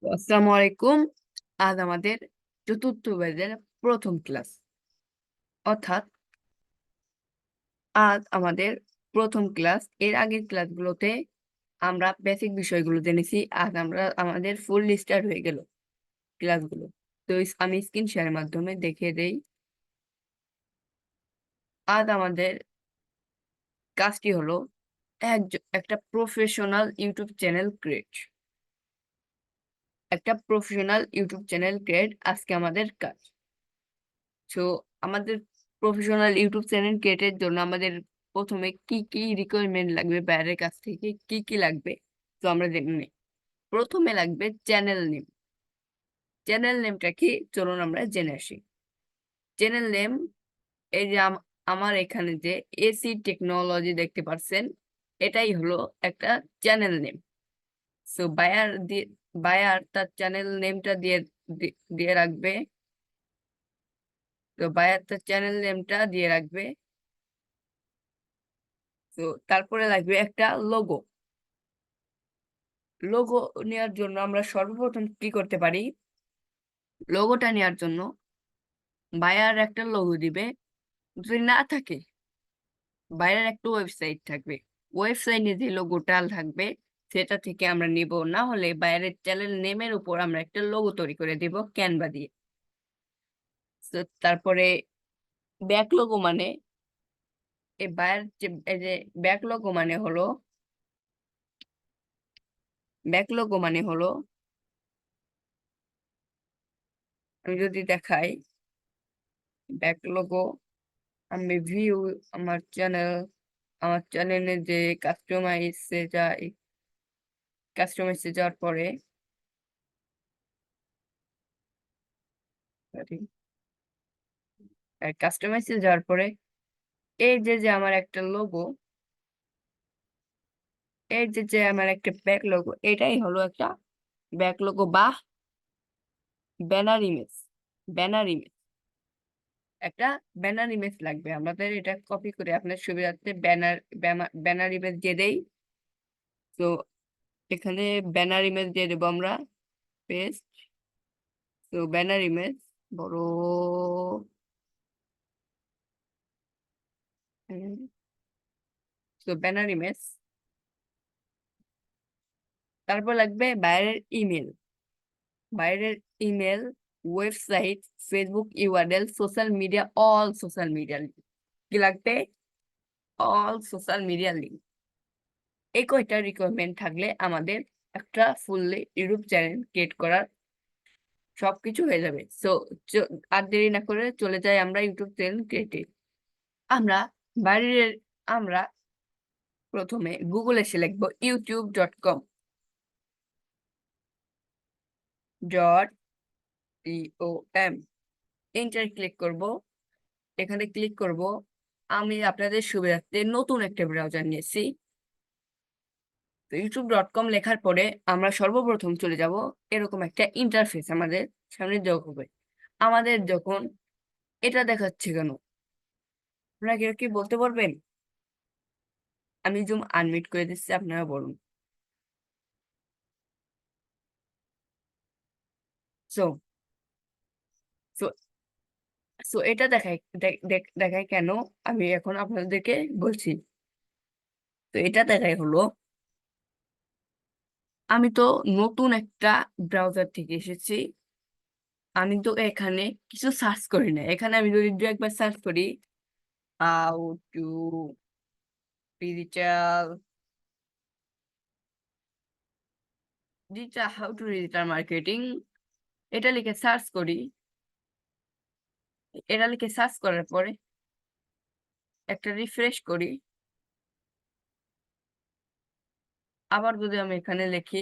আসসালামু আলাইকুম। আজ আমাদের চতুর্থ ব্যাচের প্রথম ক্লাস। অর্থাৎ আজ আমাদের প্রথম ক্লাস। এর আগের ক্লাসগুলোতে আমরা বেসিক বিষয়গুলো জেনেছি। আজ আমরা আমাদের ফুল স্টার্ট হয়ে গেল ক্লাসগুলো। তো আমি স্ক্রিন শেয়ারের মাধ্যমে দেখিয়ে দেই। আজ আমাদের কাজটি হলো একটা প্রফেশনাল ইউটিউব চ্যানেল ক্রিয়েট। আজকে আমাদের কাজ। সো আমাদের প্রফেশনাল ইউটিউব চ্যানেল ক্রিয়েটের জন্য আমাদের প্রথমে কি কি রিকোয়ারমেন্ট লাগবে, বাইরের কাছ থেকে কি কি লাগবে তো আমরা জেনে নিই। প্রথমে লাগবে চ্যানেল নেম। চ্যানেল নেমটা কি, চলুন আমরা জেনে আসি। চ্যানেল নেম, এই যে আমার এখানে যে এসি টেকনোলজি দেখতে পাচ্ছেন, এটাই হলো একটা চ্যানেল নেম। সো বায়ার তার চ্যানেল নেমটা দিয়ে রাখবে। তো বায়ার তার চ্যানেল নেমটা দিয়ে রাখবে। তো তারপরে লাগবে একটা লোগো। লোগো নেওয়ার জন্য আমরা সর্বপ্রথম কি করতে পারি, লোগোটা নেওয়ার জন্য বায়ার একটা লোগো দিবে। যদি না থাকে, বাইরের একটা ওয়েবসাইট থাকবে, ওয়েবসাইটে যে লোগোটা থাকবে সেটা থেকে আমরা নিব। না হলে বাইরের চ্যানেল নেমের উপর আমরা একটা লোগো তৈরি করে দিব ক্যানভা দিয়ে। তো তারপরে ব্যাক লোগো মানে, এই যে ব্যাক লোগো মানে হলো ব্যাক লোগো মানে হলো আমি যদি দেখাই ব্যাক লোগো, আমি ভিউ আমার চ্যানেলে যে কাস্টমাইজে যাওয়ার পরে এই যে আমার একটা লোগো, আমার একটা ব্যাক লোগো, এটাই হলো একটা ব্যাক লোগো বা ব্যানার ইমেজ। ব্যানার ইমেজ একটা ব্যানার ইমেজ লাগবে আমাদের। এটা কপি করে আপনার সুবিধার্থে ব্যানার ইমেজ দিয়ে দেই। তো এখানে ব্যানার ইমেজ দিয়ে দেবো আমরা। পেস্ট। তো ব্যানার ইমেজ বড়, তো ব্যানার ইমেজ। তারপর লাগবে বাইরের email, website, Facebook URL, social media, all social media link. কি লাগবে? All social media link. এই কয়টা রিকোয়ারমেন্ট থাকলে আমাদের একটা ফুললি ইউটিউব চ্যানেল ক্রিয়েট করার সবকিছু হয়ে যাবে। সো আর দেরি না করে চলে যাই আমরা ইউটিউব চ্যানেল ক্রিয়েটে। আমরা বাইরের আমরা প্রথমে গুগলে এসে লিখবো youtube.com. এন্টার ক্লিক করব। এখানে ক্লিক করব। আমি আপনাদের সুবিধার্থে নতুন একটা ব্রাউজার নিয়েছি। তো youtube.com লেখার পরে আমরা সর্বপ্রথম চলে যাব, এরকম একটা ইন্টারফেস আমাদের সামনে যোগ হবে। আমাদের যখন এটা দেখাচ্ছে কেন, আপনারা কেউ কি বলতে পারবেন? আমি জুম আনমিউট করে দিচ্ছি, আপনারা বলুন। সো সো সো এটা দেখায় কেন, আমি এখন আপনাদেরকে বলছি। তো এটা দেখায় হলো, আমি তো নতুন একটা ব্রাউজার থেকে এসেছি। আমি তো এখানে কিছু সার্চ করি না। এখানে আমি যদি দু একবার সার্চ করি, how to digital digital marketing, এটা লিখে সার্চ করি। এটা লিখে সার্চ করার পরে একটা রিফ্রেশ করি। আবার যদি আমি এখানে লিখি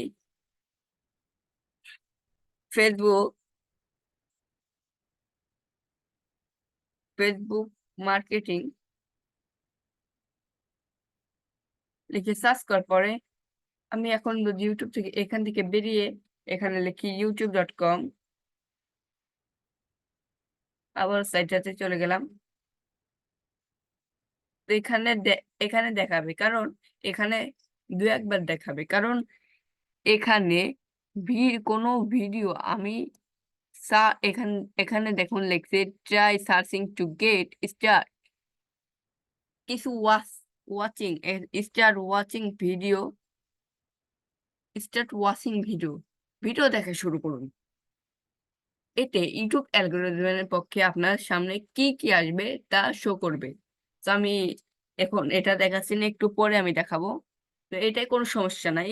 ফেসবুক ফেসবুক মার্কেটিং, লিখে সার্চ করার পরে আমি এখন যদি ইউটিউব থেকে এখান থেকে বেরিয়ে এখানে লিখি youtube.com, আবার সাইটটাতে চলে গেলাম। তো এখানে দেখাবে, কারণ এখানে দু একবার দেখাবে, কারণ এখানে কোনো ভিডিও আমি এখানে এখানে দেখুন লেখছে try searching to get start কিছু watching start watching video start watching video video দেখা শুরু করুন। এতে ইউটিউব অ্যালগোরিদমের পক্ষে আপনার সামনে কি কি আসবে তা শো করবে। তো আমি এখন এটা দেখাচ্ছি না, একটু পরে আমি দেখাবো। তো এটাই কোনো সমস্যা নাই।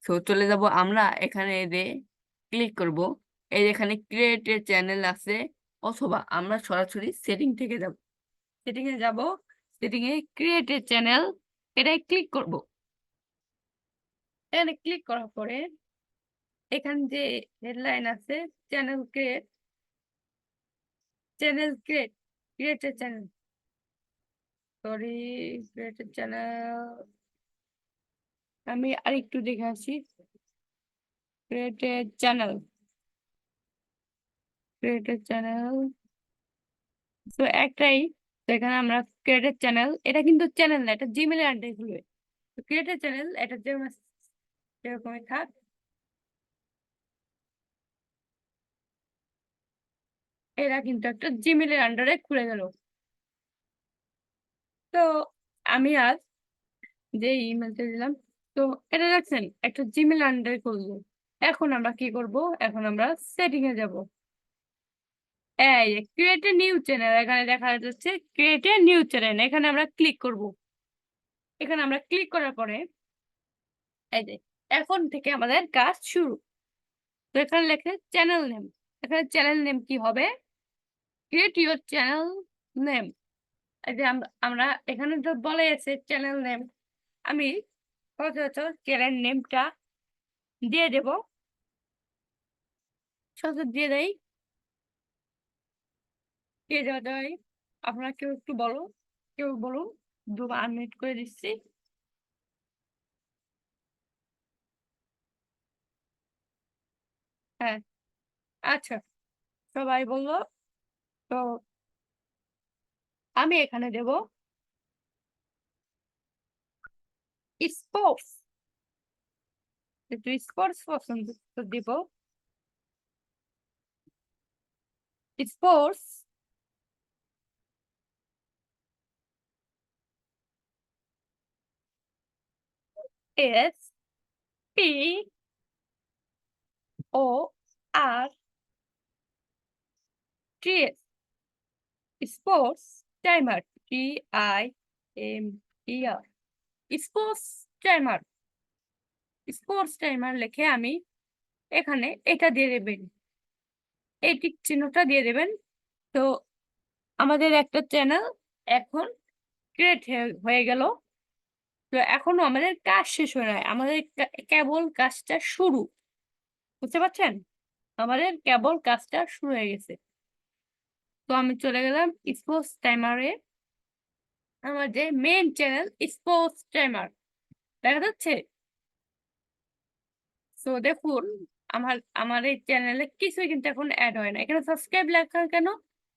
তো চলে যাব আমরা এখানে ক্লিক করব। এই যেখানে ক্রিয়েট এ চ্যানেল আছে, অথবা আমরা সরাসরি সেটিং থেকে যাব। সেটিং এ যাব, setting A create a channel এটাই ক্লিক করব। এখানে ক্লিক করার পরে এখানে যে হেডলাইন আছে channel create, create a channel, sorry, create a channel. আমি আরেকটু দেখে আসি। Create a channel, create a channel, তো একটাই। তো এখানে আমরা ক্রিয়েটেড চ্যানেল, এটা কিন্তু চ্যানেল না, এটা জিমেইলের আন্ডারে খুলবে। তো ক্রিয়েটেড চ্যানেল এটা যেরকম সেরকমই থাক। এরা কিন্তু একটা জিমেইলের আন্ডারে খুলে গেল। তো আমি আজ যে ইমেলটা দিলাম, তো এটা দেখছেন একটা জিমেইল আন্ডারে খুললো। এখন আমরা কি করব? এখন আমরা সেটিং এ যাব। এই ক্রিয়েট এ নিউ চ্যানেল, এখানে দেখা যাচ্ছে ক্রিয়েট এ নিউ চ্যানেল, এখানে আমরা ক্লিক করব। এখানে আমরা ক্লিক করার পরে এই যে এখন থেকে আমাদের কাজ শুরু। তো এখানে লেখে চ্যানেল নেম। এখানে চ্যানেল নেম কি হবে? Create your channel name. এই যে আমরা এখানে তো বলে আছে চ্যানেল নেম। আমি সচরাচর চ্যানেল নেমটা দিয়ে দেব, সচরাচর দিয়ে দেই, দিয়ে দেওয়া যায়। আপনারা কেউ একটু বলো, কেউ বলুন, আনমিউট করে দিচ্ছি। হ্যাঁ, আচ্ছা, সবাই বললো। তো আমি এখানে দেব স্পোর্টস, একটু স্পোর্টস পছন্দ দিব, sports SPORTS, sports timer, TIMER, sports timer. Sports timer লিখে আমি এখানে এটা দিয়ে দেবেন, এই টিক চিহ্নটা দিয়ে দেবেন। তো আমাদের একটা চ্যানেল এখন ক্রিয়েট হয়ে গেল। তো এখনো আমাদের কাজ শেষ হয় নাই, আমাদের কেবল কাজটা শুরু। বুঝতে পারছেন? আমাদের কেবল কাজটা শুরু হয়ে গেছে। তো আমি চলে গেলাম স্পোর্টস টাইমারে। আমার যে মেইন চ্যানেল স্পোর্টস টাইমার দেখা যাচ্ছে। তো দেখুন আমার আমার এই চ্যানেলে কিছুই কিন্তু এখন অ্যাড হয় না। এখানে সাবস্ক্রাইব লেখা কেন?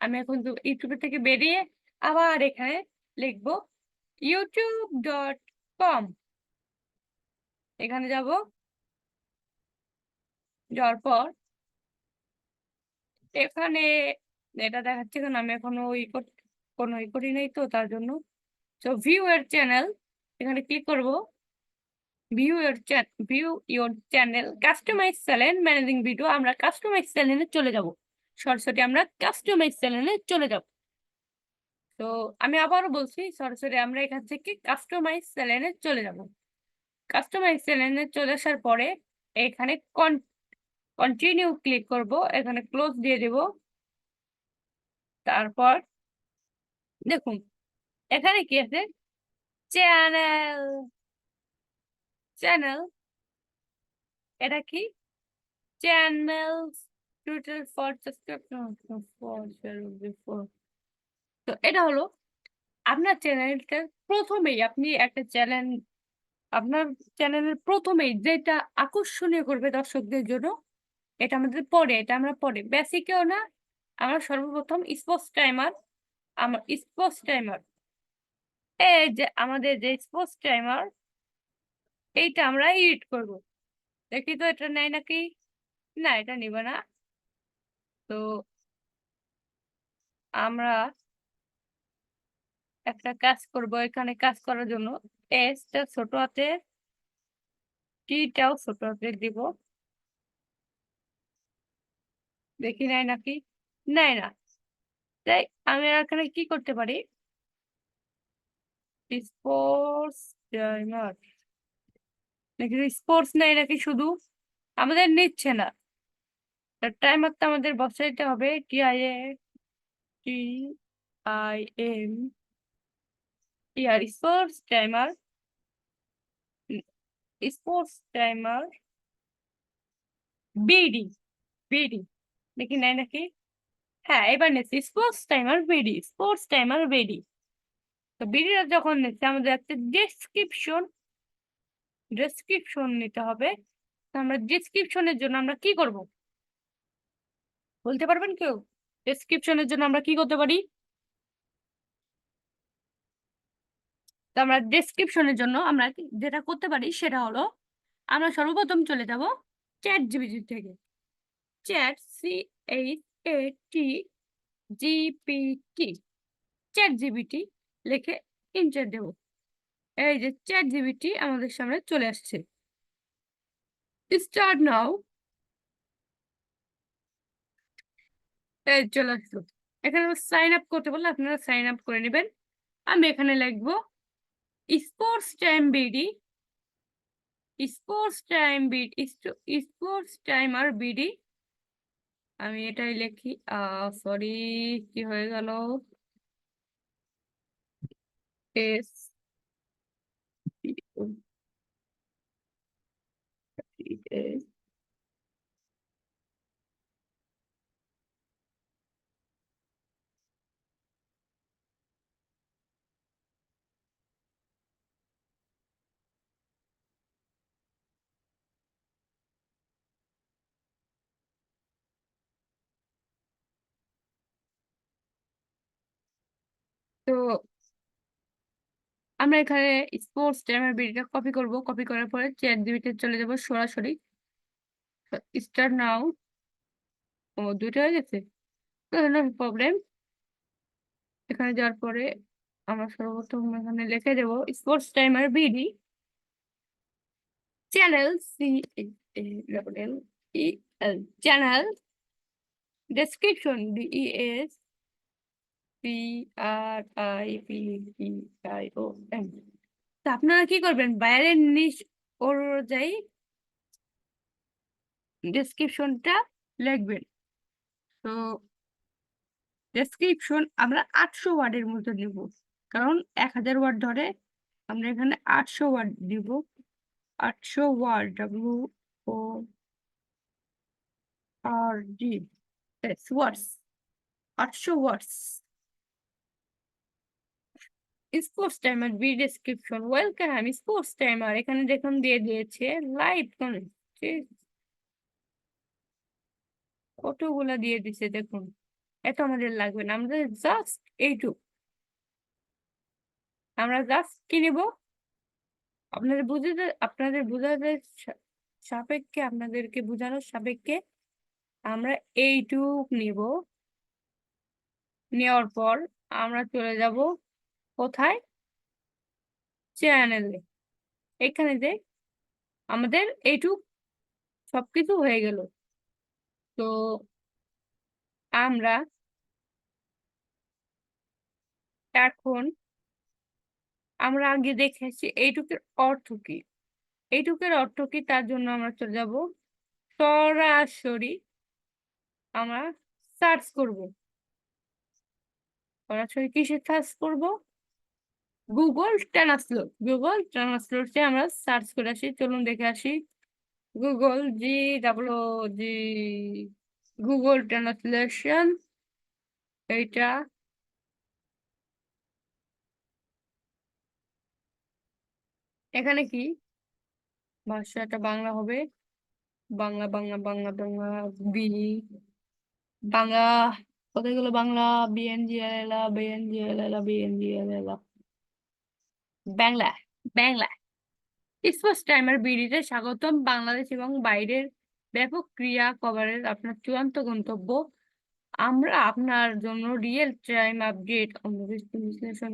আমি এখন ইউটিউব থেকে বেরিয়ে আবার এখানে লিখবো youtube.com। এখানে যাব, যাওয়ার পর এখানে এটা দেখাচ্ছে কেন? আমি এখনো কোনো করি নাই, তো তার জন্য। তো ভিউ এর চ্যানেল, এখানে ক্লিক করব। View your channel, customise channel, managing video. আমরা কাস্টমাইজ চ্যানেলে চলে যাব, সরাসরি আমরা কাস্টমাইজ চ্যানেলে চলে যাব। তো আমি আবারও বলছি, সরাসরি আমরা এখান থেকে কাস্টমাইজ চ্যানেলে চলে যাব। কাস্টমাইজ চ্যানেলে চলে আসার পরে এখানে কন্টিনিউ ক্লিক করব, এখানে ক্লোজ দিয়ে দেব। তারপর দেখুন এখানে কি আছে? চ্যানেল, চ্যানেল, এটা কি? Channel total for subscribe for. তো এটা হলো আপনার চ্যানেলটা প্রথমেই, আপনি একটা চ্যানেল, আপনার চ্যানেলের প্রথমেই যেটা আকর্ষণীয় করবে দর্শকদের জন্য, এটা আমাদের পরে, এটা আমরা পরে, বেসিকেও না। আমরা সর্বপ্রথম স্পোর্টস টাইমার, আমার স্পোর্টস টাইমার, এই যে আমাদের যে স্পোর্টস টাইমার, এইটা আমরা এডিট করব। দেখি তো এটা নেয় নাকি। না, এটা নিবে না। তো আমরা একটা কাজ করব, এখানে কাজ করার জন্য এসটা ছোট হাতে, টিটাও ছোট হাতে দিব। দেখি নেয় নাকি। নেয় না। তাই আমি আর এখানে কি করতে পারি, স্পোর্টস টাইমার, নাকি স্পোর্টস নেয় নাকি শুধু, আমাদের নিচ্ছে না। টাইমারটা আমাদের বসাইতে হবে, TIM ইয়ার sports timer, sports timer BD, BD. দেখি নেয় নাকি। হ্যাঁ, এবার নিচ্ছে sports timer BD, sports timer BD. তো বিডিটা যখন নিচ্ছে আমাদের একটা ডেসক্রিপশন, ডেসক্রিপশন নিতে হবে। তো আমরা ডেসক্রিপশনের জন্য আমরা কি করব, বলতে পারবেন কেউ? ডেসক্রিপশনের জন্য আমরা কি করতে পারি? তো আমরা ডেসক্রিপশনের জন্য আমরা যেটা করতে পারি সেটা হলো, আমরা সর্বপ্রথম চলে যাব চ্যাট জিপিটি থেকে। ChatGPT, চ্যাট জিপিটি লিখে এন্টার দেব। এই যে চ্যাট জিপিটি আমাদের সামনে চলে আসছে। Start now. এই চলে আসলো। এখানে সাইন আপ করতে বললে আপনারা সাইন আপ করে নেবেন। আমি এখানে লিখবো sports time BD, sports time বিড, স্পোর্টস টাইমার বিডি। আমি এটাই লিখি। সরি, কি হয়ে গেল? এস তো আমরা এখানে স্পোর্টস টাইমার বিডিটা কপি করব। কপি করার পরে চ্যাট জিপিটি চলে যাব সরাসরি। Start now. ও, দুইটা হয়ে গেছে। No problem. এখানে যাওয়ার পরে আমরা সর্বপ্রথম এখানে লিখে দেব sports timer BD channel, CHANNEL, channel, description, DESCRIPTION। তো আপনারা কি করবেন, বাইরের নিচ অনুযায়ী ডেসক্রিপশনটা লিখবেন। তো ডেসক্রিপশন আমরা 800 ওয়ার্ডের মতো দিব, কারণ 1000 ওয়ার্ড ধরে। আমরা এখানে 800 ওয়ার্ড দিব। 800 word, WORD, words, 800 words. Sports timer B description, welcome sports timer, এখানে দেখুন দিয়ে দিয়েছে লাইভ। কতগুলা দিয়ে দিছে দেখুন। এত আমাদের লাগবে না, আমাদের জাস্ট এইটুক। আমরা জাস্ট কি নিব, আপনাদের বোঝাতে সাপেক্ষে, আপনাদেরকে বোঝানোর সাপেক্ষে আমরা এইটুক নিব। নেওয়ার পর আমরা চলে যাব কোথায়, চ্যানেলে। এখানে যে আমাদের এইটুক সবকিছু হয়ে গেল। তো আমরা এখন, আমরা আগে দেখেছি এইটুকের অর্থ কি। এইটুকের অর্থ কি, তার জন্য আমরা চলে যাব সরাসরি, আমরা সার্চ করব। সরাসরি কিসে সার্চ করব, গুগল ট্রান্সলেটে আমরা সার্চ করে আসি। চলুন দেখে আসি। GWG, Google translation. এইটা এখানে কি ভাষাটা বাংলা হবে, বাংলা বাংলা বাংলা বাংলা, বি বাংলা, কোথায় গেলো Bangla, BNGLLA, BNGLLA, BNGLLA, Bangla, Bangla. Sports timer বিডিতে স্বাগতম। বাংলাদেশ এবং বাইরের ব্যাপক ক্রিয়া কভারেজ আপনার চূড়ান্ত গন্তব্য। আমরা আপনার জন্য রিয়েল টাইম আপডেট বিশ্লেষণ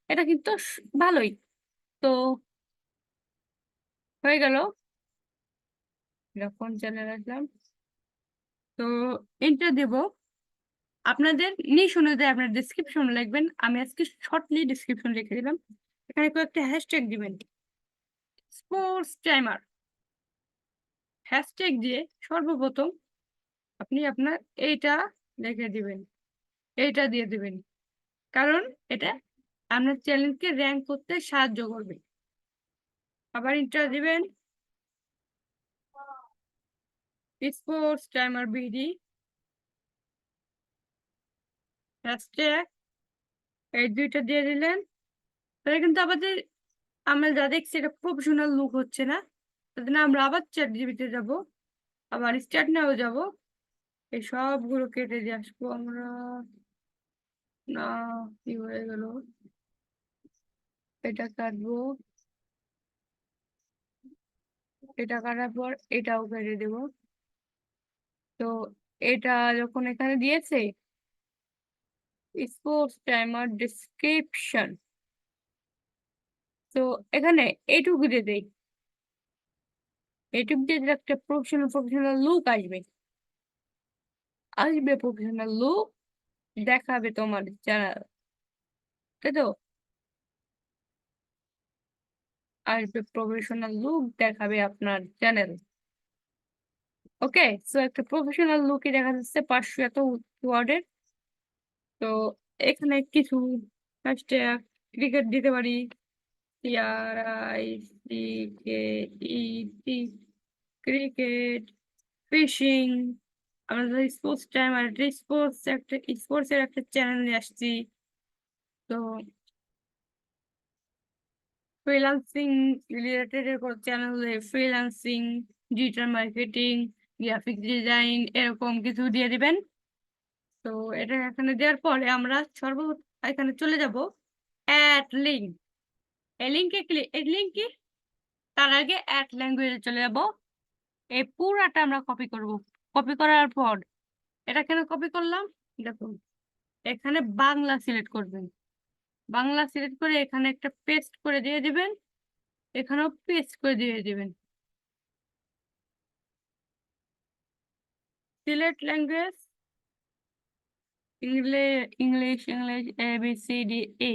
এটা কিন্তু ভালোই। তো হয়ে গেল। কোন চ্যানেল আসলাম, তো এন্টার দেব। আপনাদের নিশ অনুযায়ী আপনার ডিসক্রিপশন লিখবেন। আমি আজকে শর্টলি ডিসক্রিপশন লিখে দিলাম। এখানে কয়েকটা হ্যাশট্যাগ দিবেন। স্পোর্টস টাইমার হ্যাশট্যাগ দিয়ে সর্বপ্রথম আপনি আপনার এইটা লিখে দিবেন, এইটা দিয়ে দিবেন, কারণ এটা আপনার চ্যানেলকে র্যাঙ্ক করতে সাহায্য করবে। আবার ইন্টার দিবেন স্পোর্টস টাইমার বিডি হ্যাশট্যাগ, এই দুইটা দিয়ে দিলেন। তাহলে কিন্তু আমাদের, আমরা যা দেখছি এটা প্রফেশনাল লুক হচ্ছে না। তাদের আমরা আবার চ্যাট জিবিতে যাব, আবার স্টার্ট নাও যাব, এই সবগুলো কেটে দিয়ে আসবো আমরা। না, কি হয়ে গেল, এটা কাটবো, এটা কাটার পর এটাও কেটে দেব। তো এটা যখন এখানে দিয়েছে স্পোর্টস টাইমার ডেসক্রিপশন, তো এখানে এইটুকু দিয়ে দেই। এইটুকু দিয়ে দিলে একটা প্রফেশনাল লুক আসবে, আসবে প্রফেশনাল লুক দেখাবে তোমার চ্যানেল, তাই তো? আসবে প্রফেশনাল লুক দেখাবে আপনার চ্যানেল। ওকে, সো একটা প্রফেশনাল লুকই দেখা যাচ্ছে 500 এত ওয়ার্ডের। তো এখানে কিছু হ্যাশট্যাগ ক্রিকেট দিতে পারি, CRICKET, ক্রিকেট, ফিশিং। আমরা স্পোর্টস টাইম আর স্পোর্টস এর একটা চ্যানেল নিয়ে আসছি। তো ফ্রিল্যান্সিং রিলেটেড এর channel, freelancing, digital marketing, graphic design, এরকম কিছু দিয়ে দিবেন। তো এটা এখানে দেওয়ার পরে আমরা এখানে চলে যাব অ্যাড লিঙ্ক। এই লিঙ্কে ক্লিক, এই লিঙ্ক কি, তার আগে অ্যাড ল্যাঙ্গুয়েজে চলে যাব। এই পুরাটা আমরা কপি করব। কপি করার পর এটা কেন কপি করলাম দেখুন, এখানে বাংলা সিলেক্ট করবেন। বাংলা সিলেক্ট করে এখানে একটা পেস্ট করে দিয়ে দিবেন, এখানেও পেস্ট করে দিয়ে দিবেন। Select language, English ABCDE,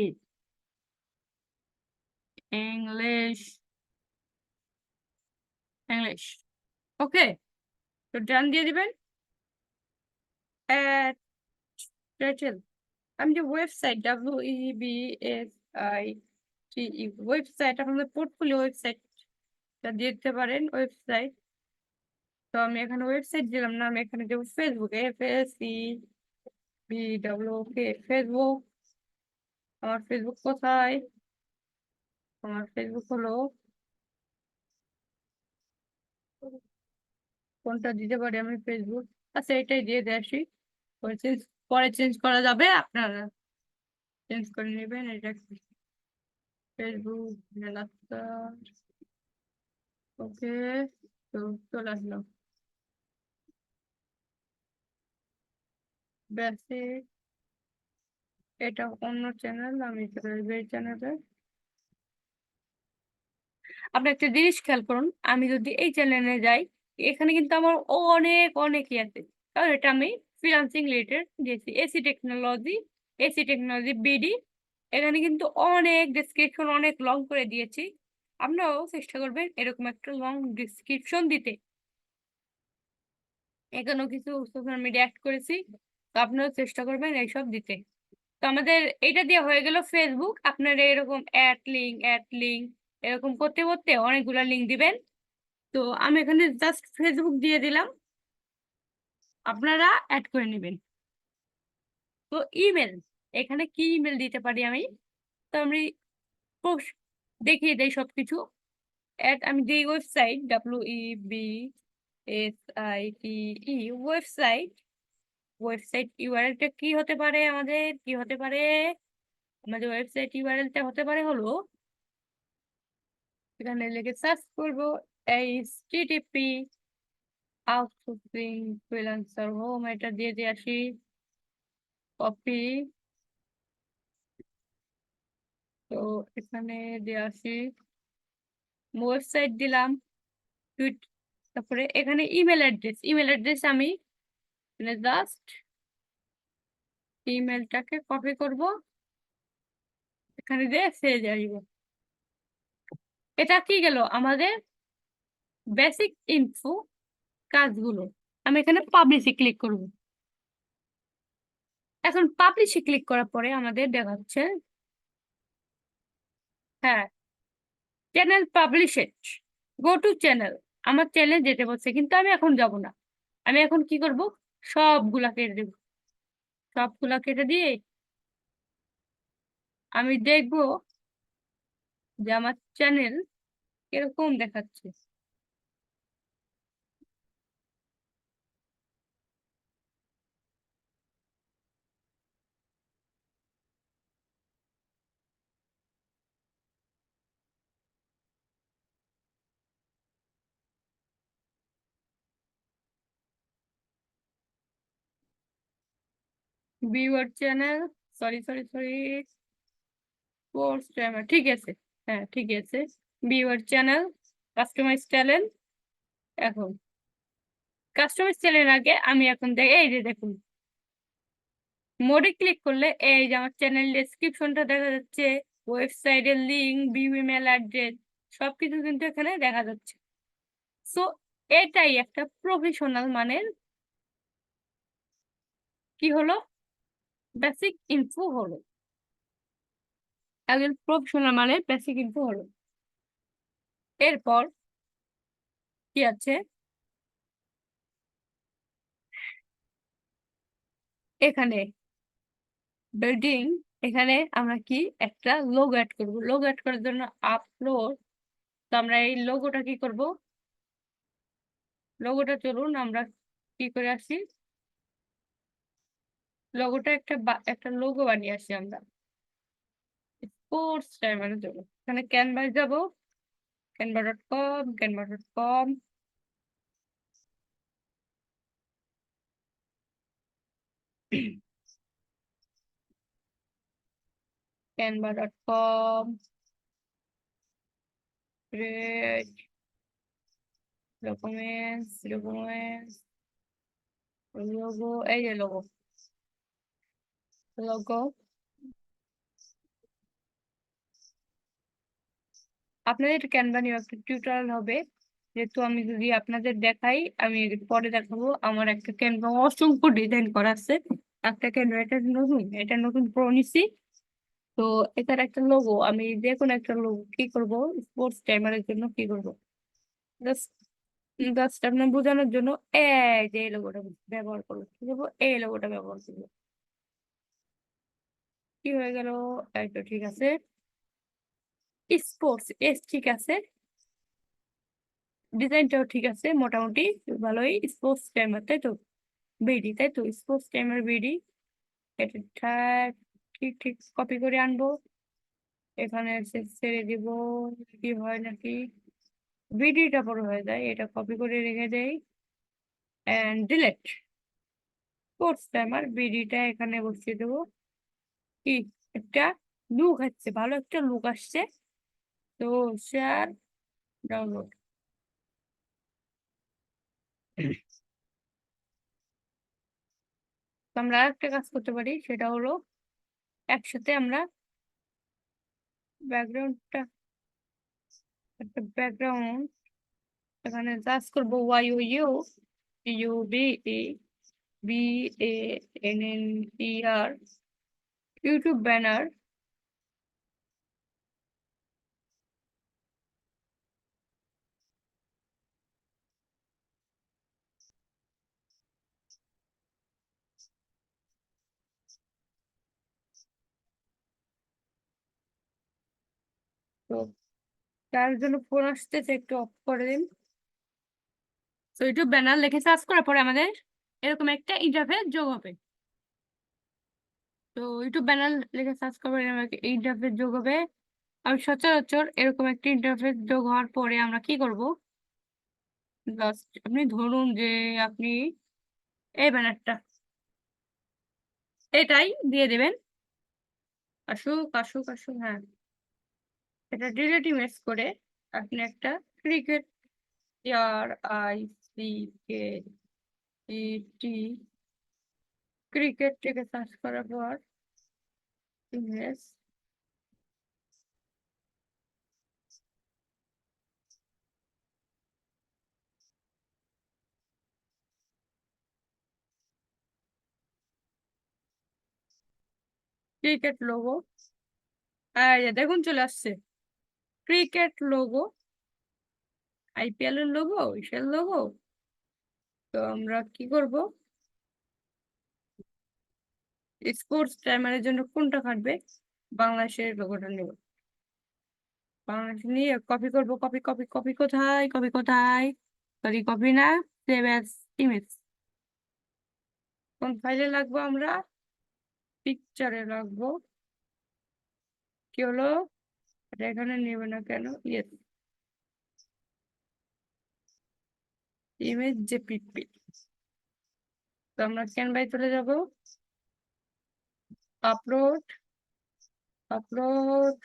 English, English. Okay, তো ডান দিয়ে দিবেন। অ্যাড টাইটেল, আমি যে ওয়েবসাইট WEBSITE ওয়েবসাইট, আপনাদের পোর্টফোলিও ওয়েবসাইটটা দিতে পারেন ওয়েবসাইট। তো আমি এখানে ওয়েবসাইট দিলাম না, আমি এখানে দেবো ফেসবুক, FACBOOK, ফেসবুক। আমার ফেসবুক কোথায়, আমার ফেসবুক হলো, কোনটা দিতে পারি আমি ফেসবুক, আচ্ছা এটাই দিয়ে আসি। পরে চেঞ্জ করা যাবে, আপনারা চেঞ্জ করে নেবেন। এটা ফেসবুক ওকে, তো চলে আসলাম বেসিক। এটা অন্য চ্যানেল, আমি চলে আসবো এই চ্যানেলে। আপনি একটা জিনিস খেয়াল করুন, আমি যদি এই চ্যানেলে যাই, এখানে কিন্তু আমার অনেক অনেকই আছে। কারণ এটা আমি ফ্রিল্যান্সিং রিলেটেড দিয়েছি, এসি টেকনোলজি বিডি। এখানে কিন্তু অনেক ডেসক্রিপশন অনেক লং করে দিয়েছি। আপনারাও চেষ্টা করবেন এরকম একটা লং ডিসক্রিপশন দিতে। এখানেও কিছু সোশ্যাল মিডিয়া অ্যাড করেছি, তো আপনারাও চেষ্টা করবেন এইসব দিতে। তো আমাদের এটা দিয়ে হয়ে গেল ফেসবুক। আপনারা এরকম অ্যাড লিঙ্ক এরকম করতে করতে অনেকগুলো লিঙ্ক দিবেন। তো আমি এখানে জাস্ট ফেসবুক দিয়ে দিলাম, আপনারা অ্যাড করে নেবেন। তো ইমেল, এখানে কি ইমেল দিতে পারি আমি, তো আমি দেখিয়ে দেই সবকিছু। আমি দিই ওয়েবসাইট WEBSITE ওয়েবসাইট। ওয়েবসাইট ইউআরএলটা কি হতে পারে, আমাদের ওয়েবসাইট ইউআরএলটা হতে পারে হলো এখানে লিখে সার্চ করবো HTTP আউটসোর্সিং ফ্রিল্যান্সার হোম, এটা দিয়ে আসি, কপি। তো এখানে দিয়ে আসি, ওয়েবসাইট দিলাম, টুইট, তারপরে এখানে ইমেল অ্যাড্রেস আমি জাস্ট ইমেলটাকে কপি করব, এখানে দিয়ে সেভ আসবো। এটা কি গেল আমাদের বেসিক ইনফো কাজগুলো। আমি এখানে পাবলিশে ক্লিক করব। এখন পাবলিশে ক্লিক করার পরে আমাদের দেখাচ্ছে, হ্যাঁ, channel published, go to channel. আমার চ্যানেল যেতে বলছে, কিন্তু আমি এখন যাব না। আমি এখন কি করব, সবগুলা কেটে দেব। সবগুলা কেটে দিয়ে আমি দেখব যে আমার চ্যানেল কিরকম দেখাচ্ছে। Viewer channel, sorry sorry sorry, course timer, ঠিক আছে, হ্যাঁ ঠিক আছে। Viewer channel, customise channel. এখন কাস্টমাইজ চ্যানেল আগে আমি এখন এই যে দেখুন, মোডে ক্লিক করলে এই যে আমার চ্যানেল ডেসক্রিপশনটা দেখা যাচ্ছে, ওয়েবসাইটের লিঙ্ক, ভিউ ইমেল অ্যাড্রেস, সবকিছু কিন্তু এখানে দেখা যাচ্ছে। সো এটাই একটা প্রফেশনাল মানের কি হলো, বেসিক ইনফো হলো। একজন প্রফেশনাল মানের বেসিক ইনফো হলো। এরপর কি আছে, এখানে বিল্ডিং, এখানে আমরা কি একটা লোগো অ্যাড করব। লোগো অ্যাড করার জন্য আপলোড। তো আমরা এই লোগোটা কি করব, লোগোটা চলুন আমরা কি করে আসি, লোগোটা একটা লোগো বানিয়ে আসি আমরা স্পোর্টস টাইমারের জন্য। এখানে ক্যানভায় যাব, canva.com. canva.com, create documents, logo, এই যে লোগো, লোগো। আপনাদের ক্যানভা নিয়ে একটা টিউটোরিয়াল হবে, যেহেতু আমি যদি আপনাদের দেখাই, আমি পরে দেখাবো। আমার একটা ক্যানভা অসংখ্য ডিজাইন করা আছে। একটা ক্যানভা, এটা নতুন প্রো নিছি। তো এটার একটা লোগো, আমি যে কোনো একটা লোগো কি করব, স্পোর্টস টাইমারের জন্য কি করব, জাস্ট জাস্ট আপনার বোঝানোর জন্য এই যে এই লোগোটা ব্যবহার করবো, কি করবো, এই লোগোটা ব্যবহার করবো। কি হয়ে গেল, এই তো ঠিক আছে। স্পোর্টস এস ঠিক আছে, ডিজাইনটাও ঠিক আছে মোটামুটি ভালোই। স্পোর্টস টাইমার তাই তো, বিডি তাই তো, স্পোর্টস টাইমার বিডি। এটা ঠিক ঠিক কপি করে আনবো, এখানে ছেড়ে দিব, কি হয় নাকি, বিডিটা বড় হয়ে যায়, এটা কপি করে রেখে দেই এন্ড ডিলেট। স্পোর্টস টাইমার বিডিটা এখানে বসিয়ে দেবো। কি একটা লুক আসছে, ভালো একটা লুক আসছে। তো শেয়ার, ডাউনলোড। আমরা আরেকটা কাজ করতে পারি, সেটা হলো একসাথে আমরা ব্যাকগ্রাউন্ডটা, একটা ব্যাকগ্রাউন্ড এখানে সার্চ করবো, YOUBANNER, ইউটিউব ব্যানার। তো তার জন্য ফোন আসতেছে, একটু অফ করে দিন। তো ইউটিউব ব্যানার লিখে সার্চ করার পরে আমাদের এরকম একটা ইন্টারফেস যোগ হবে। তো ইউটিউব ব্যানার লিখে সার্চ করবেন, ইন্টারফেস যোগ হবে। আর সচরাচর এরকম একটা ইন্টারফেস যোগ হওয়ার পরে আমরা কি করব, জাস্ট আপনি ধরুন যে আপনি এই ব্যানারটা এটাই দিয়ে দেবেন। আসুক আসুক আসুক, হ্যাঁ, এটা ডিলিট ইমেজ করে আপনি একটা ক্রিকেট, CRICKET, ক্রিকেট থেকে সার্চ করার পর ইমেজ, ক্রিকেট লোগো, দেখুন চলে আসছে ক্রিকেট লোগো, IPL এর লোগো, ইসের লোগো। তো আমরা কি করব, স্পোর্টস টাইমারের জন্য কোনটা কাটবে, বাংলাদেশের লোগোটা নেব। বাংলাদেশ নিয়ে কপি করব, কপি কপি কপি কোথায়, কপি কোথায়, সরি কপি না, সেভ অ্যাজ ইমেজ। কোন ফাইলে লাগবো আমরা, পিকচারে লাগবো। কি হলো, এটা এখানে নেবে না কেন, ইয়েস, ইমেজ JPG। তো আমরা ক্যানভায় চলে যাব, upload upload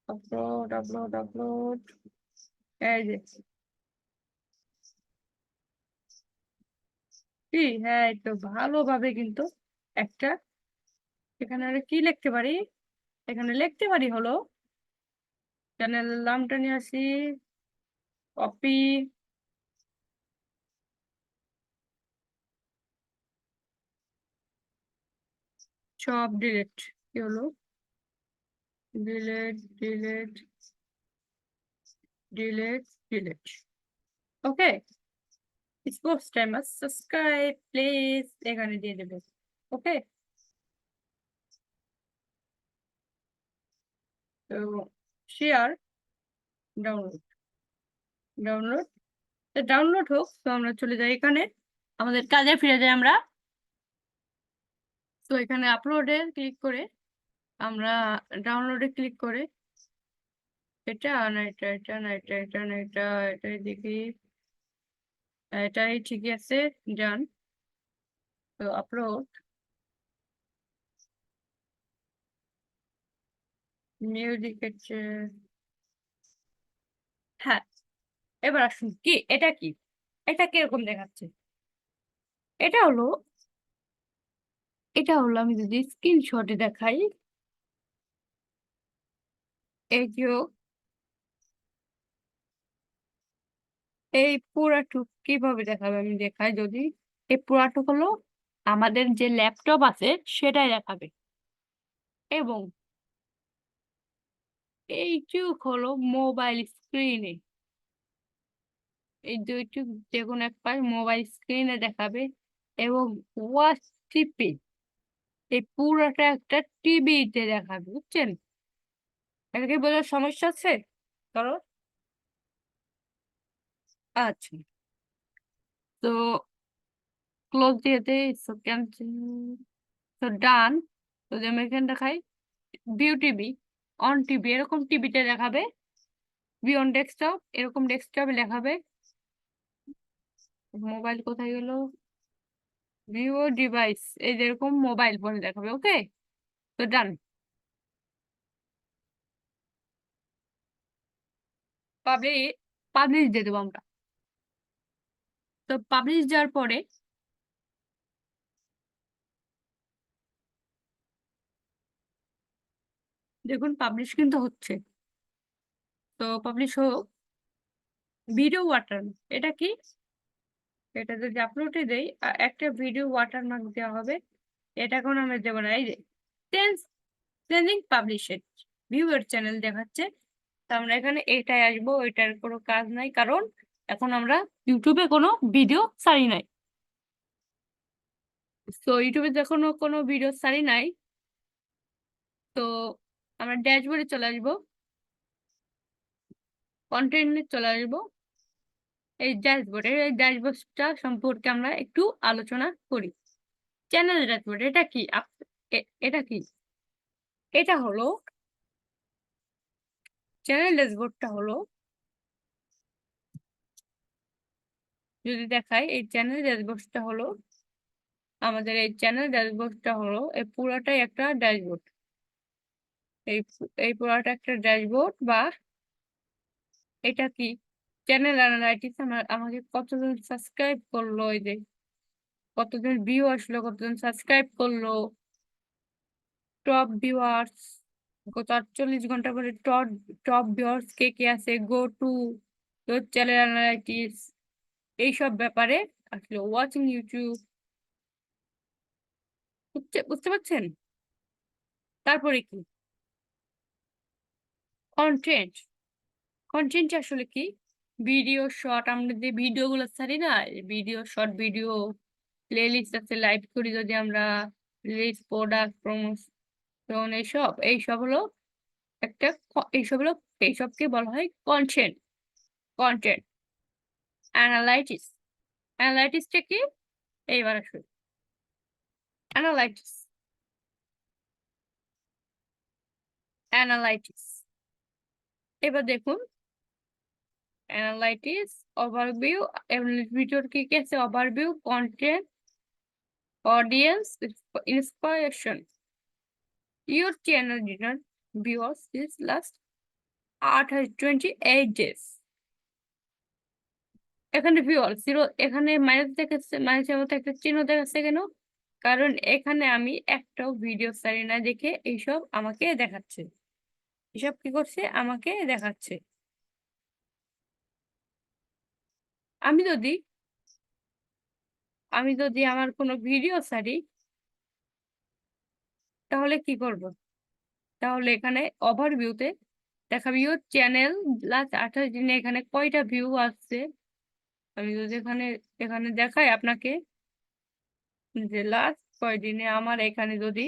upload upload upload, এই যে কি, হ্যাঁ এই তো ভালোভাবে কিন্তু একটা, এখানে আর কি লিখতে পারি, এখানে লিখতে পারি হলো চ্যানেলের নামটা নিয়ে আসি, কপি, সব ডিলিট, কি হলো, delete delete delete delete. Okay, sports timer subscribe please এখানে দিয়ে দেবে। ওকে, তো শেয়ার, ডাউনলোড, ডাউনলোড, ডাউনলোড হোক। তো আমরা চলে যাই এখানে, আমাদের কাজে ফিরে যাই আমরা। তো এখানে আপলোডে ক্লিক করে আমরা ডাউনলোডে ক্লিক করে, এটা না এটা, এটা না এটা, এটা না এটা, এটাই দেখি, এটাই ঠিকই আছে, ডান। তো আপলোড, মিউজিক, হ্যাঁ, এবার আসুন কি এটা কি, এটা কিরকম দেখাচ্ছে, এটা হলো, এটা হলো আমি যদি স্ক্রিনশটে দেখাই, এই যে এই পুরাটুক কিভাবে দেখাবে, আমি দেখাই যদি, এই পুরাটুক হলো আমাদের যে ল্যাপটপ আছে সেটাই দেখাবে, এবং এইটুক হলো মোবাইল স্ক্রিনে, এই দুইটুক যে কোনো এক পাশ মোবাইল স্ক্রিনে দেখাবে, এবং ওয়াচ টিপে এই পুরোটা একটা টিভিতে দেখাবে, বুঝছেন? এটা কি বোঝার সমস্যা আছে? ধরো, আচ্ছা, তো ক্লোজ দিয়ে দেই, সো ক্যান্সেল, তো ডান। তো যে আমি এখানে দেখাই ভিউ টিভি, অন টিভি এরকম টিভিতে দেখাবে, ভিউ অন ডেস্কটপ এরকম ডেস্কটপে দেখাবে, মোবাইল কোথায় গেল, ভিউ ডিভাইস এই যেরকম মোবাইল ফোনে দেখাবে। ওকে, তো ডান, পাবলিশ, পাবলিশ দিয়ে দেবো আমরা। তো পাবলিশ দেওয়ার পরে দেখুন পাবলিশ কিন্তু হচ্ছে। তো পাবলিশ হোক, ভিডিও ওয়াটার, এটা কি, এটা যদি আপলোডে দেই একটা ভিডিও ওয়াটারমার্ক দেওয়া হবে, এটা কোনো আমরা দেবো না, এই যে চেঞ্জিং পাবলিশেড ভিউয়ার চ্যানেল দেখাচ্ছে। তো আমরা এখানে এটাই আসবো, এটার কোনো কাজ নাই, কারণ এখন আমরা ইউটিউবে কোনো ভিডিও ছাড়ি নাই। তো ইউটিউবে যখন কোনো ভিডিও ছাড়ি নাই, তো আমরা ড্যাশবোর্ডে চলে আসবো, কন্টেন্টে চলে আসবো, এই ড্যাশবোর্ডে, এই ড্যাশবোর্ডটা সম্পর্কে আমরা একটু আলোচনা করি। চ্যানেল ড্যাশবোর্ড এটা কি, এটা কি, এটা হলো চ্যানেল ড্যাশবোর্ডটা হলো, যদি দেখাই এই চ্যানেল ড্যাশবোর্ডটা হলো, আমাদের এই চ্যানেল ড্যাশবোর্ডটা হলো এই পুরাটাই একটা ড্যাশবোর্ড। এই এই পুরাটা একটা ড্যাশবোর্ড, বা এটা কি চ্যানেল অ্যানালাইটিক্স। আমাকে কতজন সাবস্ক্রাইব করলো, এই যে কতজন ভিউ আসলো, কতজন সাবস্ক্রাইব করলো, টপ ভিউয়ার্স, গত 48 ঘন্টা পরে টপ টপ ভিউয়ার্স কে কে আছে, গো টু চ্যানেল অ্যানালাইটিক্স, এইসব ব্যাপারে আসলে ওয়াচিং ইউটিউব। বুঝতে পারছেন? তারপরে কি কন্টেন্ট। কন্টেন্ট আসলে কি ভিডিও শর্ট, আমরা যে ভিডিও গুলো ছাড়ি না, video short video, playlist আছে, লাইভ করি যদি আমরা, লিস্ট, প্রোডাক্ট প্রমোশন, এইসব হলো একটা এইসবকে বলা হয় কন্টেন্ট। Content analytics. অ্যানালাইটিসটা কি? এইবার আসুন অ্যানালাইটিস। অ্যানালাইটিস এবার দেখুন, অ্যানালাইটিস, ওভারভিউ, ভিডিওর কি কি আছে, overview, content, audience, inspiration. Your channel did not viewers this last 28 days. এখানে ভিউয়ার জিরো, এখানে মাইনাস দেখাচ্ছে, মাইনাসের মতো একটা চিহ্ন দেখাচ্ছে কেন? কারণ এখানে আমি একটাও ভিডিও ছাড়ি না দেখে এইসব আমাকে দেখাচ্ছে। এসব কি করছে? আমাকে দেখাচ্ছে। আমি যদি আমার কোনো ভিডিও ছাড়ি, তাহলে কি করব? তাহলে এখানে ওভারভিউতে দেখাবে ইউর চ্যানেল লাস্ট 28 দিনে এখানে কয়টা ভিউ আসছে। আমি যদি এখানে এখানে দেখাই আপনাকে যে লাস্ট কয়দিনে আমার এখানে যদি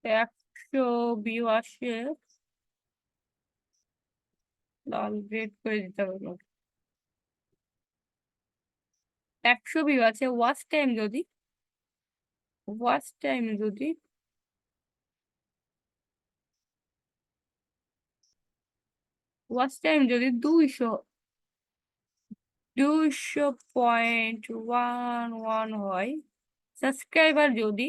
100 ভিউ আসে, লাল রেড করে দিতে হবে, 100 ভিউ আছে। ওয়াচ টাইম যদি ওয়াচ টাইম যদি 200.11 হয়, সাবস্ক্রাইবার যদি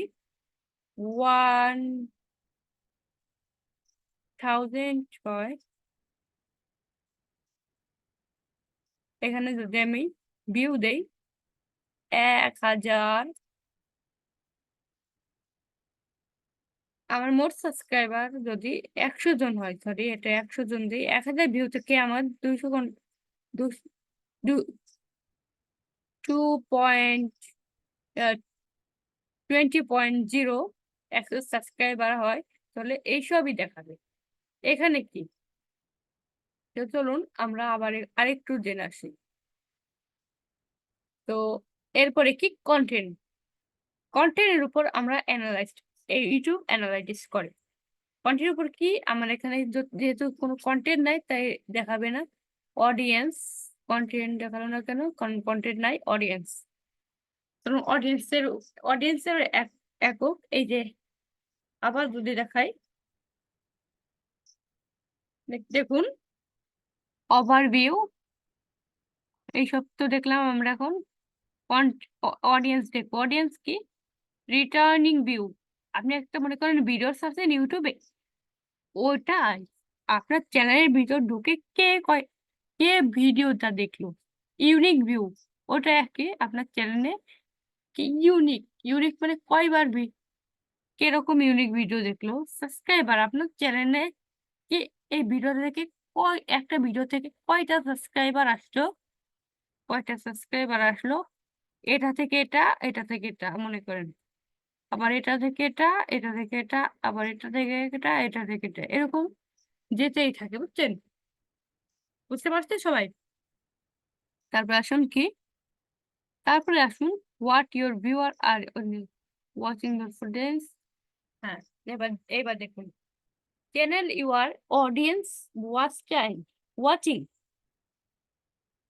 1000 হয়, এখানে যদি আমি ভিউ দেই 1000, আমার মোট সাবস্ক্রাইবার যদি 100 জন হয়, সরি এটা 100 জন দিই, 1000 ভিউ থেকে আমার 20.0 100 সাবস্ক্রাইবার হয়, তাহলে এইসবই দেখাবে। এখানে কি, তো চলুন আমরা আবার আরেকটু জেনে আসি। তো এরপরে কি কন্টেন্ট। কন্টেন্টের উপর আমরা ইউটিউব অ্যানালাইটিস করে। কন্টেন্টের উপর কি আমার এখানে যেহেতু কোনো কন্টেন্ট নাই তাই দেখাবে না। অডিয়েন্স, কন্টেন্ট দেখালো না কেন? কারণ কন্টেন্ট নাই, অডিয়েন্স। কারণ অডিয়েন্সের একক এই যে, আবার যদি দেখাই, দেখুন ওভারভিউ, এইসব তো দেখলাম আমরা। এখন অডিয়েন্স দেখবো। অডিয়েন্স কি? Returning view. আপনি একটা মনে করেন ভিডিও সার্চেন ইউটিউবে, ওটাই আপনার চ্যানেলের ভিতর ঢুকে কে ভিডিওটা দেখলো, ইউনিক ভিউ, ওটা কি আপনার চ্যানেলে কি ইউনিক। ইউনিক মানে কয়বার কিরকম ইউনিক ভিডিও দেখলো। সাবস্ক্রাইবার, আপনার চ্যানেলে কি এই ভিডিও থেকে একটা ভিডিও থেকে কয়টা সাবস্ক্রাইবার আসলো, এটা থেকে এটা, এটা থেকে এটা মনে করেন, আবার এটা থেকে এটা, এটা থেকে এটা, আবার এটা থেকে এটা, এটা থেকে এটা, এরকম যেতেই থাকে। বুঝছেন? বুঝতে পারছেন সবাই? তারপরে আসুন what your viewer are watching the footage. হ্যাঁ, এবার এবার দেখুন channel your audience watch time watching.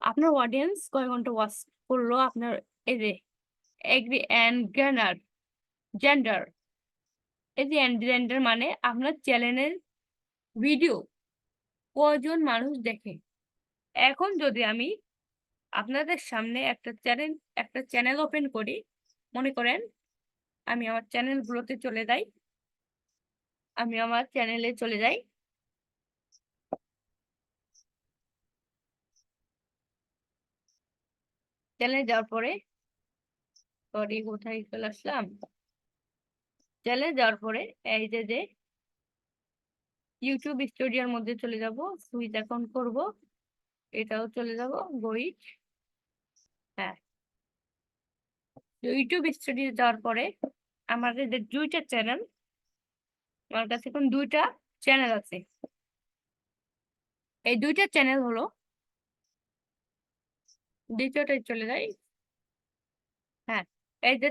আপনার অডিয়েন্স কয় ঘন্টা ওয়াচ করলো আপনার, এই যে এগ্রি অ্যান্ড জেন্ডার। এই যে জেন্ডার মানে আপনার চ্যানেলের ভিডিও কজন মানুষ দেখে। এখন যদি আমি আপনাদের সামনে একটা চ্যানেল ওপেন করি, মনে করেন আমি আমার চ্যানেলগুলোতে চলে যাই। আমি আমার চ্যানেলে চলে যাই। চ্যানেলে যাওয়ার পরে সরি কোথায় চলে আসলাম? চ্যানেলে যাওয়ার পরে এই যে ইউটিউব স্টুডিওর মধ্যে চলে যাব, সুইচ অ্যাকাউন্ট করব, এটাও চলে যাব গইট। হ্যাঁ, ইউটিউব স্টুডিও যাওয়ার পরে আমাদের যে দুইটা চ্যানেল, আমার কাছে এখন দুইটা চ্যানেল আছে। এই দুইটা চ্যানেল হলো, দ্বিতীয়টায় চলে যাই। হ্যাঁ, এই যে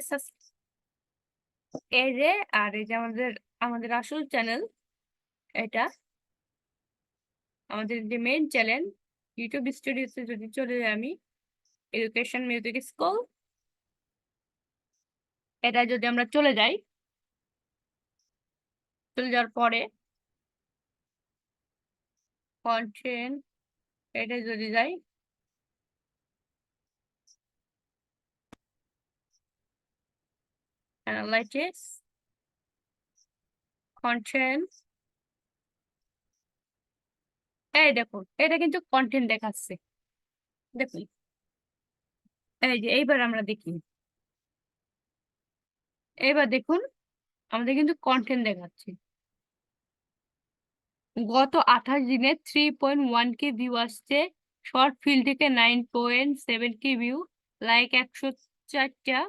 এই যে আর এই যে আমাদের আমাদের আসল চ্যানেল, এটা আমাদের যে মেইন চ্যানেল ইউটিউব স্টুডিওতে যদি চলে যাই আমি, এডুকেশন মিউজিক স্কুল, এটা যদি আমরা চলে যাই, চলে যাওয়ার পরে কন্টেন্ট, এটা যদি যাই, অ্যানালাইটিক্স, কন্টেন্ট, এই দেখুন এটা কিন্তু কন্টেন্ট দেখাচ্ছে। দেখুন এই যে এইবার আমরা দেখি, এইবার দেখুন আমাদের কিন্তু কন্টেন্ট দেখাচ্ছে। গত 28 দিনে 3.1 কে ভিউ আসছে। শর্ট ফিল্ড থেকে 9.7 কে ভিউ, লাইক 104টা,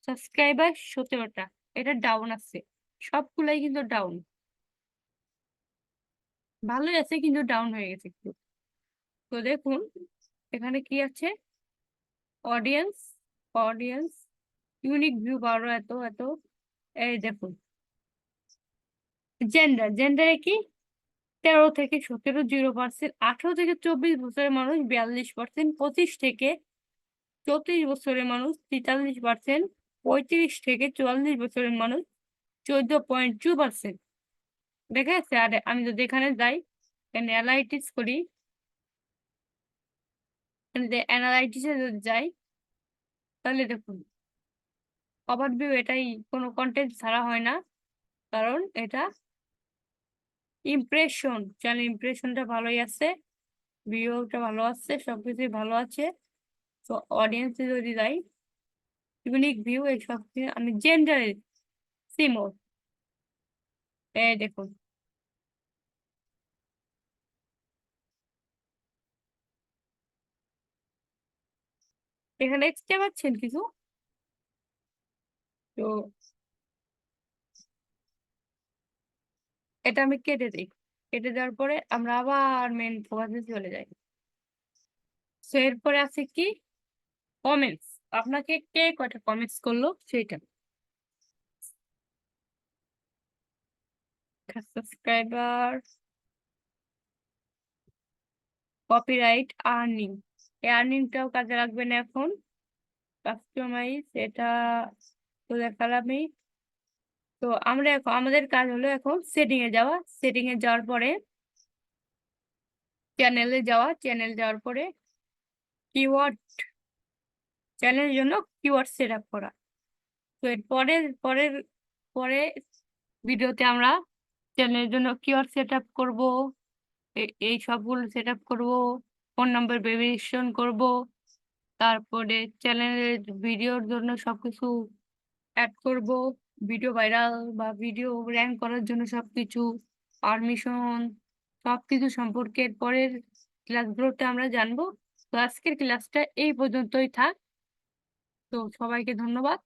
সাবস্ক্রাইবার 17টা। এটা ডাউন আছে, সবগুলাই কিন্তু ডাউন। ভালোই আছে কিন্তু ডাউন হয়ে গেছে একটু। তো দেখুন এখানে কি আছে, অডিয়েন্স, অডিয়েন্স, ইউনিক ভিউ 12, এত এত। এই দেখুন জেন্ডার, জেন্ডারে কি 13 থেকে 17 0%, 18 থেকে 24 বছরের মানুষ 42%, 25 থেকে 34 বছরের মানুষ 43%, 35 থেকে 44 বছরের মানুষ 14.2%। দেখা যাচ্ছে। আর আমি যদি এখানে যাই, অ্যানালাইটিক্স করি, অ্যানালাইটিক্সে যদি যাই, তাহলে দেখুন ওভারভিউ, এটাই কোনো কন্টেন্ট ছাড়া হয় না, কারণ এটা ইমপ্রেশন, চ্যানেল ইমপ্রেশনটা ভালোই আছে, ভিউটা ভালো আছে, সবকিছুই ভালো আছে। তো অডিয়েন্সে যদি যাই, ইউনিক ভিউ, এই সব আমি জেন্ডারে সিমোর, এই দেখুন এখানে দেখতে পাচ্ছেন কিছু। তো এটা আমি কেটে দিই। কেটে দেওয়ার পরে আমরা আবার মেন ফোকাসে চলে যাই। তো এরপরে আছে কি, কমেন্টস। আপনাকে কে কয়টা কমেন্টস করলো সেটা, সাবস্ক্রাইবার, কপিরাইট, আর্নিং। এই আর্নিংটাও কাজে লাগবে না এখন। কাস্টমাইজ, এটা তো দেখালামই। তো আমরা এখন আমাদের কাজ হলো এখন সেটিং এ যাওয়া। সেটিং এ যাওয়ার পরে চ্যানেলে যাওয়া, চ্যানেল যাওয়ার পরে কিওয়ার্ড, চ্যানেলের জন্য কিওয়ার্ড সেট আপ করা। তো এর পরের পরের পরে ভিডিওতে আমরা চ্যানেলের জন্য কিওয়ার্ড সেট আপ করবো, এই সবগুলো সেট আপ করবো, ফোন নাম্বার ভেরিফিকেশন করব, তারপরে চ্যানেলের ভিডিওর জন্য সবকিছু অ্যাড করব, ভিডিও ভাইরাল বা ভিডিও র্যাঙ্ক করার জন্য সবকিছু, পারমিশন, সবকিছু সম্পর্কে পরের ক্লাসগুলোতে আমরা জানবো। তো আজকের ক্লাসটা এই পর্যন্তই থাক। তো সবাইকে ধন্যবাদ।